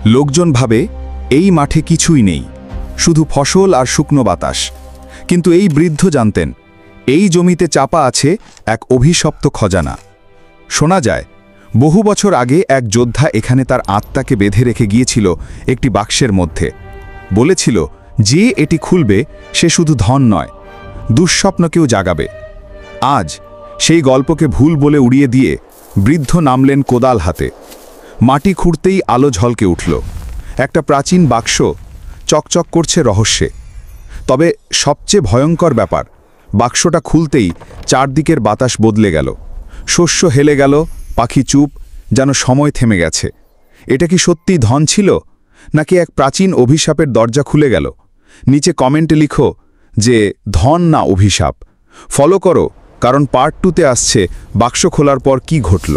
লোকজন ভাবে এই মাঠে কিছুই নেই, শুধু ফসল আর শুকনো বাতাস। কিন্তু এই বৃদ্ধ জানতেন, এই জমিতে চাপা আছে এক অভিশপ্ত খজানা। শোনা যায়, বহু বছর আগে এক যোদ্ধা এখানে তার আত্মাকে বেঁধে রেখে গিয়েছিল একটি বাক্সের মধ্যে। বলেছিল, যে এটি খুলবে সে শুধু ধন নয়, দুঃস্বপ্নকেও জাগাবে। আজ সেই গল্পকে ভুল বলে উড়িয়ে দিয়ে বৃদ্ধ নামলেন কোদাল হাতে। মাটি খুঁড়তেই আলো ঝলকে উঠল। একটা প্রাচীন বাক্স চকচক করছে রহস্যে। তবে সবচেয়ে ভয়ঙ্কর ব্যাপার, বাক্সটা খুলতেই চারদিকের বাতাস বদলে গেল। শস্য হেলে গেল, পাখি চুপ, যেন সময় থেমে গেছে। এটা কি সত্যি ধন ছিল, নাকি এক প্রাচীন অভিশাপের দরজা খুলে গেল? নিচে কমেন্টে লিখো যে ধন না অভিশাপ। ফলো করো, কারণ পার্ট 2তে আসছে বাক্স খোলার পর কি ঘটল।